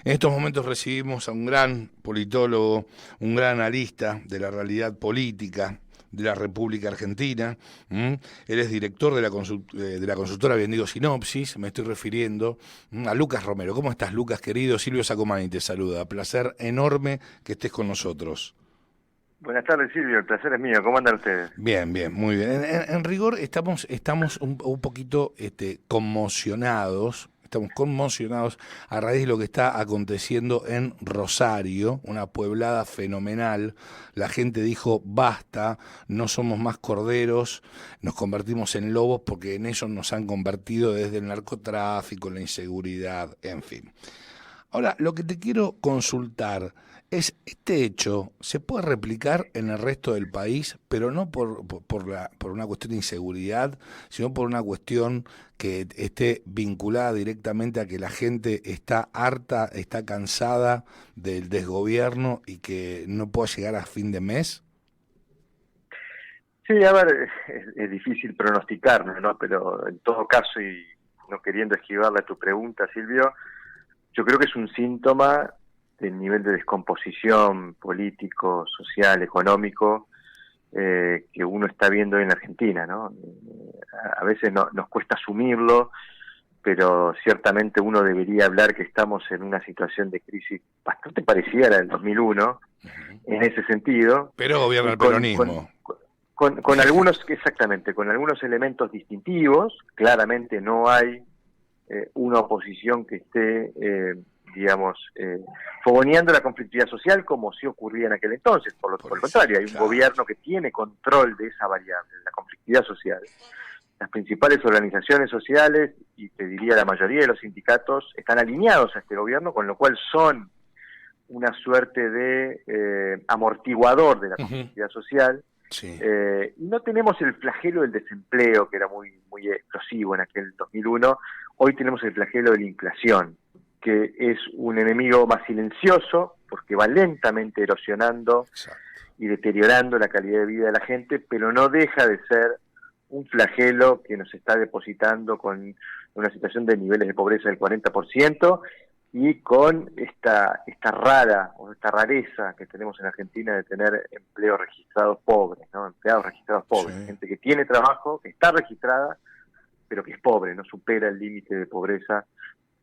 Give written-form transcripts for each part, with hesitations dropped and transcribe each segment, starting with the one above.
En estos momentos recibimos a un gran politólogo, un gran analista de la realidad política de la República Argentina. Él es director de la consultora, bien digo, Sinopsis. Me estoy refiriendo a Lucas Romero. ¿Cómo estás, Lucas, querido? Silvio Sacomani te saluda. Placer enorme que estés con nosotros. Buenas tardes, Silvio, el placer es mío. ¿Cómo andan ustedes? Bien, bien, muy bien. En rigor estamos un poquito conmocionados. Estamos conmocionados a raíz de lo que está aconteciendo en Rosario, una pueblada fenomenal. La gente dijo, basta, no somos más corderos, nos convertimos en lobos porque en eso nos han convertido desde el narcotráfico, la inseguridad, en fin. Ahora, lo que te quiero consultar es, este hecho se puede replicar en el resto del país, pero no por una cuestión de inseguridad, sino por una cuestión que esté vinculada directamente a que la gente está harta, está cansada del desgobierno y que no pueda llegar a fin de mes. Sí, a ver, es difícil pronosticarlo, ¿no? Pero en todo caso, y no queriendo esquivarle a tu pregunta, Silvio, yo creo que es un síntoma del nivel de descomposición político, social, económico que uno está viendo en Argentina, ¿no? A veces nos cuesta asumirlo, pero ciertamente uno debería hablar que estamos en una situación de crisis bastante parecida a la del 2001, en ese sentido, Pero gobierna y el peronismo. con algunos, exactamente, con algunos elementos distintivos. Claramente no hay una oposición que esté, fogoneando la conflictividad social como sí ocurría en aquel entonces. Por el contrario, hay un Claro. gobierno que tiene control de esa variable, la conflictividad social. Las principales organizaciones sociales, y te diría la mayoría de los sindicatos, están alineados a este gobierno, con lo cual son una suerte de amortiguador de la conflictividad social. Sí. Y no tenemos el flagelo del desempleo, que era muy explosivo en aquel 2001. Hoy tenemos el flagelo de la inflación, que es un enemigo más silencioso, porque va lentamente erosionando Exacto. y deteriorando la calidad de vida de la gente, pero no deja de ser un flagelo que nos está depositando con una situación de niveles de pobreza del 40%, y con esta rareza que tenemos en Argentina de tener empleos registrados pobres, ¿no? Empleados registrados pobres, Sí. gente que tiene trabajo, que está registrada, pero que es pobre, no supera el límite de pobreza,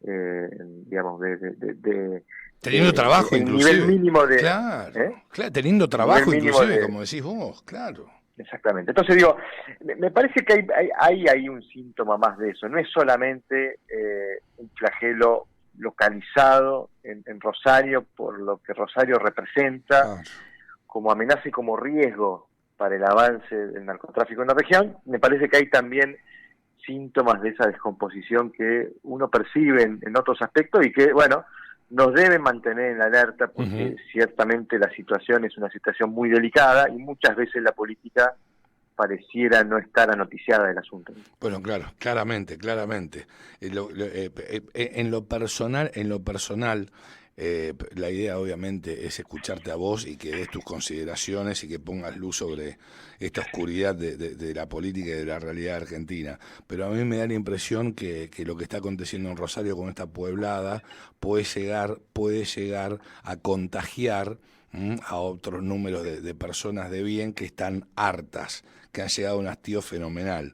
digamos, Teniendo trabajo el nivel inclusive. mínimo de, Claro, claro, teniendo el nivel trabajo mínimo inclusive, de, como decís vos, claro. exactamente. Entonces digo, me parece que hay un síntoma más de eso. No es solamente un flagelo localizado en Rosario, por lo que Rosario representa Claro. como amenaza y como riesgo para el avance del narcotráfico en la región. Me parece que hay también síntomas de esa descomposición que uno percibe en otros aspectos, y que, bueno, nos deben mantener en alerta, porque ciertamente la situación es una situación muy delicada y muchas veces la política pareciera no estar anoticiada del asunto. Bueno, claro, claramente, claramente. En lo personal, la idea obviamente es escucharte a vos y que des tus consideraciones y que pongas luz sobre esta oscuridad de la política y de la realidad argentina. Pero a mí me da la impresión que lo que está aconteciendo en Rosario con esta pueblada puede llegar a contagiar a otros números de personas de bien que están hartas, que han llegado a un hastío fenomenal.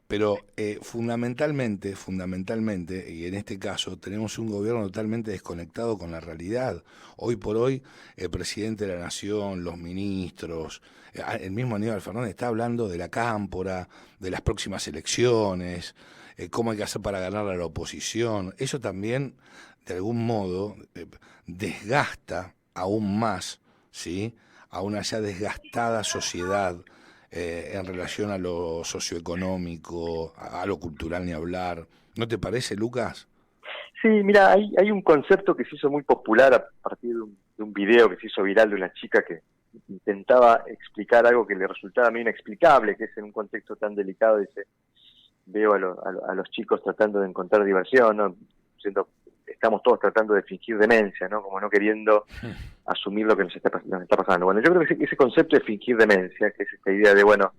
Pero fundamentalmente, y en este caso, tenemos un gobierno totalmente desconectado con la realidad. Hoy por hoy, el presidente de la Nación, los ministros, el mismo Aníbal Fernández está hablando de la cámpora, de las próximas elecciones, cómo hay que hacer para ganar a la oposición. Eso también, de algún modo, desgasta aún más, ¿sí?, a una ya desgastada sociedad en relación a lo socioeconómico, a lo cultural ni hablar. ¿No te parece, Lucas? Sí, mira, hay un concepto que se hizo muy popular a partir de un video que se hizo viral de una chica que intentaba explicar algo que le resultaba a mí inexplicable, que es en un contexto tan delicado. Dice, veo a los chicos tratando de encontrar diversión, ¿no? Estamos todos tratando de fingir demencia, ¿no? Como no queriendo asumir lo que nos está pasando. Bueno, yo creo que ese concepto de fingir demencia, que es esta idea de, bueno,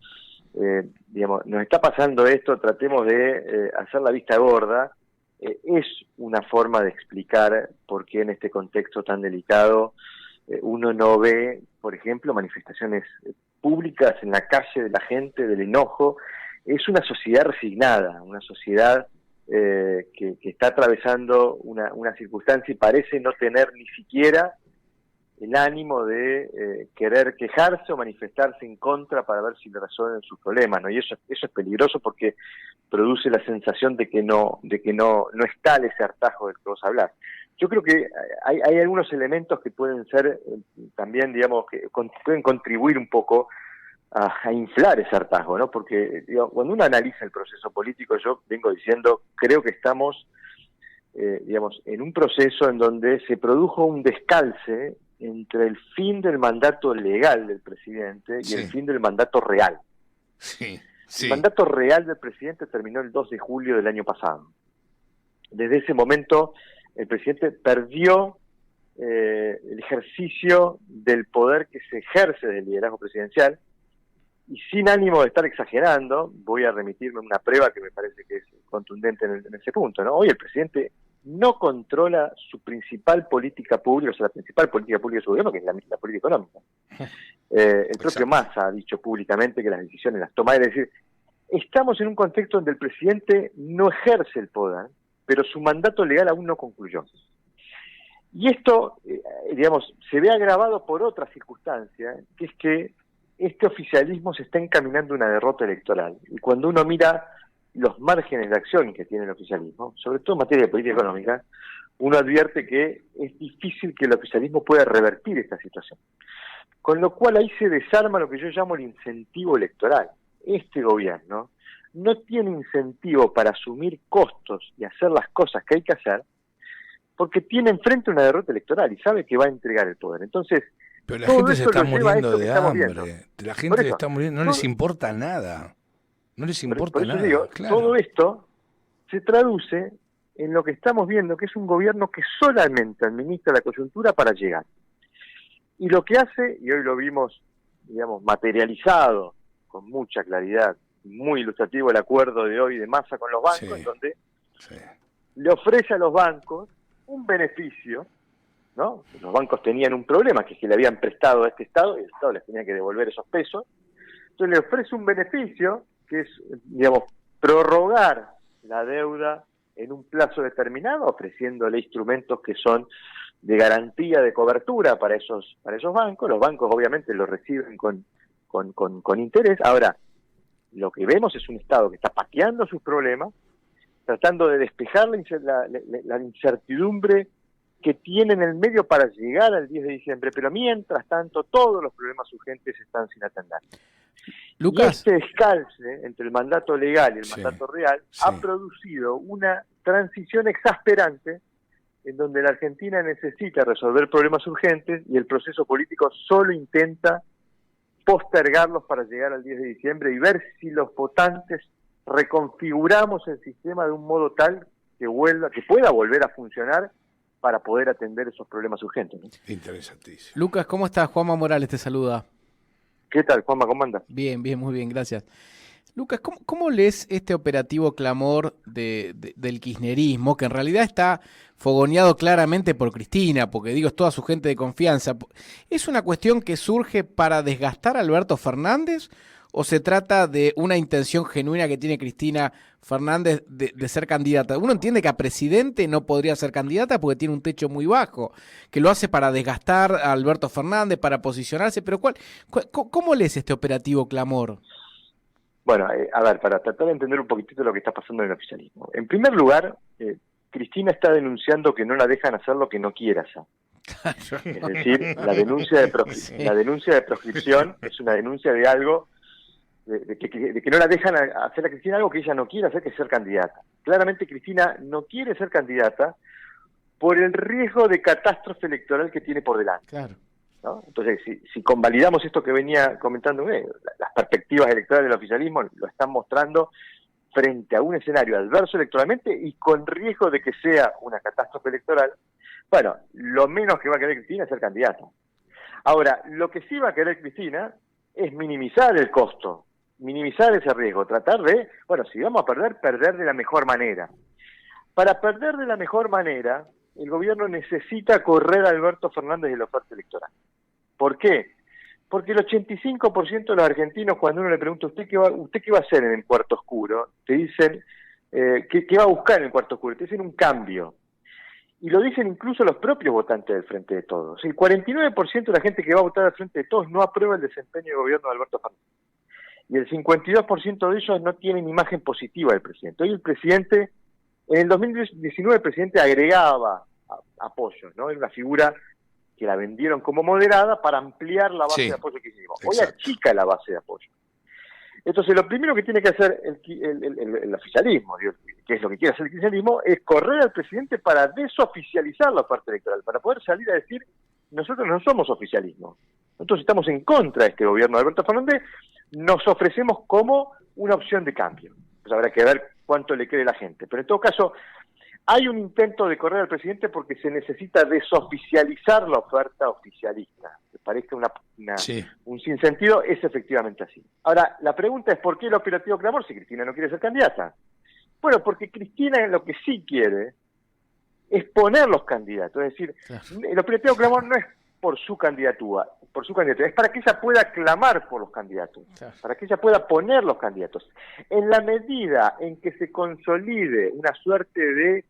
digamos, nos está pasando esto, tratemos de hacer la vista gorda, es una forma de explicar por qué en este contexto tan delicado uno no ve, por ejemplo, manifestaciones públicas en la calle de la gente, del enojo. Es una sociedad resignada, una sociedad que está atravesando una circunstancia y parece no tener ni siquiera el ánimo de querer quejarse o manifestarse en contra para ver si le resuelven sus problemas, ¿no? Y eso es peligroso porque produce la sensación de que no es tal ese hartazgo del que vos hablás. Yo creo que hay algunos elementos que pueden ser también, digamos, que pueden contribuir un poco a inflar ese hartazgo, ¿no? Porque cuando uno analiza el proceso político, yo vengo diciendo, creo que estamos, digamos, en un proceso en donde se produjo un descalce entre el fin del mandato legal del presidente y el fin del mandato real. Sí. El mandato real del presidente terminó el 2 de julio del año pasado. Desde ese momento, el presidente perdió el ejercicio del poder que se ejerce del liderazgo presidencial, y sin ánimo de estar exagerando, voy a remitirme a una prueba que me parece que es contundente en ese punto, ¿no? Hoy el presidente no controla su principal política pública, o sea, la principal política pública de su gobierno, que es la política económica. El propio Massa ha dicho públicamente que las decisiones las toma. Es decir, estamos en un contexto donde el presidente no ejerce el poder, pero su mandato legal aún no concluyó. Y esto, digamos, se ve agravado por otra circunstancia, que es que este oficialismo se está encaminando a una derrota electoral. Y cuando uno mira los márgenes de acción que tiene el oficialismo, sobre todo en materia de política económica, uno advierte que es difícil que el oficialismo pueda revertir esta situación. Con lo cual ahí se desarma lo que yo llamo el incentivo electoral. Este gobierno no tiene incentivo para asumir costos y hacer las cosas que hay que hacer, porque tiene enfrente una derrota electoral y sabe que va a entregar el poder. Entonces, pero la gente se está muriendo de hambre. La gente se está muriendo, no les importa nada. No les importa por eso nada. Digo, claro. Todo esto se traduce en lo que estamos viendo, que es un gobierno que solamente administra la coyuntura para llegar. Y lo que hace, y hoy lo vimos, digamos, materializado con mucha claridad, muy ilustrativo el acuerdo de hoy de Massa con los bancos, en donde le ofrece a los bancos un beneficio, ¿no? Los bancos tenían un problema, que es que le habían prestado a este Estado, y el Estado les tenía que devolver esos pesos. Entonces le ofrece un beneficio, que es, digamos, prorrogar la deuda en un plazo determinado, ofreciéndole instrumentos que son de garantía de cobertura para esos bancos. Los bancos obviamente lo reciben con interés. Ahora, lo que vemos es un Estado que está pateando sus problemas, tratando de despejar la incertidumbre que tiene en el medio para llegar al 10 de diciembre, pero mientras tanto todos los problemas urgentes están sin atender. Lucas. Y este descalce entre el mandato legal y el mandato real ha producido una transición exasperante en donde la Argentina necesita resolver problemas urgentes y el proceso político solo intenta postergarlos para llegar al 10 de diciembre y ver si los votantes reconfiguramos el sistema de un modo tal que pueda volver a funcionar para poder atender esos problemas urgentes, ¿no? Interesantísimo. Lucas, ¿cómo estás? Juanma Morales te saluda. ¿Qué tal, Juanma? ¿Cómo andas? Bien, muy bien, gracias. Lucas, ¿cómo lees este operativo clamor del kirchnerismo, que en realidad está fogoneado claramente por Cristina, porque digo, es toda su gente de confianza? ¿Es una cuestión que surge para desgastar a Alberto Fernández o se trata de una intención genuina que tiene Cristina Fernández de ser candidata? Uno entiende que a presidente no podría ser candidata porque tiene un techo muy bajo, que lo hace para desgastar a Alberto Fernández, para posicionarse, pero ¿cómo lees este operativo clamor? Bueno, a ver, para tratar de entender un poquitito lo que está pasando en el oficialismo. En primer lugar, Cristina está denunciando que no la dejan hacer lo que no quiere hacer. Es decir, la denuncia de proscripción es una denuncia de algo, de que no la dejan hacer a Cristina algo que ella no quiere hacer, que es ser candidata. Claramente Cristina no quiere ser candidata por el riesgo de catástrofe electoral que tiene por delante. Claro. ¿No? Entonces, si convalidamos esto que venía comentando, las perspectivas electorales del oficialismo lo están mostrando frente a un escenario adverso electoralmente y con riesgo de que sea una catástrofe electoral. Bueno, lo menos que va a querer Cristina es ser candidata. Ahora, lo que sí va a querer Cristina es minimizar el costo, minimizar ese riesgo, tratar de, bueno, si vamos a perder de la mejor manera. Para perder de la mejor manera, el gobierno necesita correr a Alberto Fernández de la oferta electoral. ¿Por qué? Porque el 85% de los argentinos, cuando uno le pregunta, ¿usted qué va a hacer en el cuarto oscuro? Te dicen, ¿qué va a buscar en el cuarto oscuro? Te dicen un cambio. Y lo dicen incluso los propios votantes del Frente de Todos. El 49% de la gente que va a votar al Frente de Todos no aprueba el desempeño del gobierno de Alberto Fernández. Y el 52% de ellos no tienen imagen positiva del presidente. Hoy el presidente, en el 2019 el presidente agregaba apoyos, ¿no? Era una figura que la vendieron como moderada para ampliar la base de apoyo que hicimos. Hoy achica la base de apoyo. Entonces, lo primero que tiene que hacer el oficialismo, que es lo que quiere hacer el oficialismo, es correr al presidente para desoficializar la oferta electoral, para poder salir a decir, nosotros no somos oficialismo, nosotros estamos en contra de este gobierno de Alberto Fernández, nos ofrecemos como una opción de cambio. Pues habrá que ver cuánto le cree la gente. Pero en todo caso, hay un intento de correr al presidente porque se necesita desoficializar la oferta oficialista. Me parece un sinsentido, es efectivamente así. Ahora, la pregunta es ¿por qué el operativo Clamor si Cristina no quiere ser candidata? Bueno, porque Cristina lo que sí quiere es poner los candidatos. Es decir, el operativo Clamor no es por su candidatura, es para que ella pueda clamar por los candidatos, para que ella pueda poner los candidatos. En la medida en que se consolide una suerte de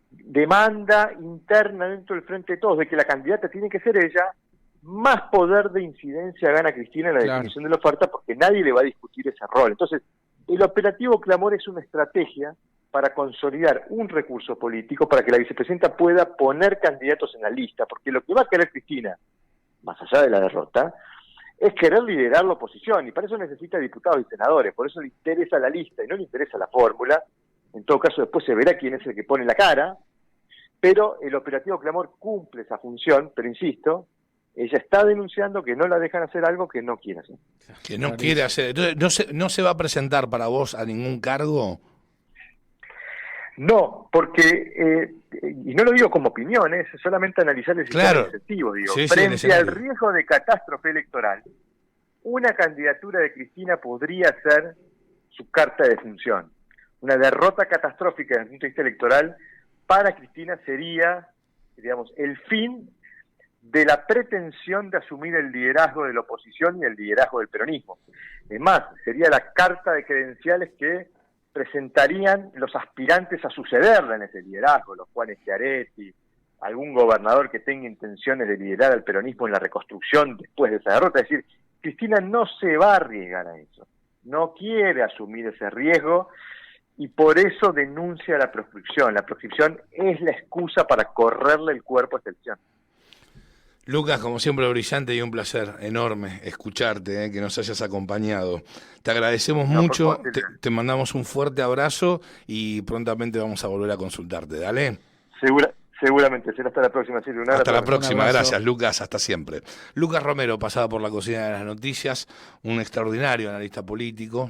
demanda interna dentro del Frente de Todos, de que la candidata tiene que ser ella, más poder de incidencia gana Cristina en la definición de la oferta, porque nadie le va a discutir ese rol. Entonces, el operativo Clamor es una estrategia para consolidar un recurso político para que la vicepresidenta pueda poner candidatos en la lista, porque lo que va a querer Cristina, más allá de la derrota, es querer liderar la oposición, y para eso necesita diputados y senadores, por eso le interesa la lista y no le interesa la fórmula. En todo caso, después se verá quién es el que pone la cara, pero el operativo Clamor cumple esa función, pero insisto, ella está denunciando que no la dejan hacer algo que no quiere hacer. Que no quiere hacer. Entonces, ¿no se va a presentar para vos a ningún cargo? No, porque, y no lo digo como opinión, es solamente analizar el sistema incentivo, digo, frente al riesgo de catástrofe electoral, una candidatura de Cristina podría ser su carta de función. Una derrota catastrófica desde el punto de vista electoral para Cristina sería, digamos, el fin de la pretensión de asumir el liderazgo de la oposición y el liderazgo del peronismo. Es más, sería la carta de credenciales que presentarían los aspirantes a sucederla en ese liderazgo, los Juan Schiaretti, algún gobernador que tenga intenciones de liderar al peronismo en la reconstrucción después de esa derrota. Es decir, Cristina no se va a arriesgar a eso, no quiere asumir ese riesgo y por eso denuncia la proscripción. La proscripción es la excusa para correrle el cuerpo a esta elección. Lucas, como siempre, brillante y un placer enorme escucharte, que nos hayas acompañado. Te agradecemos mucho, te mandamos un fuerte abrazo y prontamente vamos a volver a consultarte. Dale. Seguramente, será hasta la próxima, Silvio. Hasta la próxima, gracias Lucas, hasta siempre. Lucas Romero, pasada por la cocina de las noticias, un extraordinario analista político.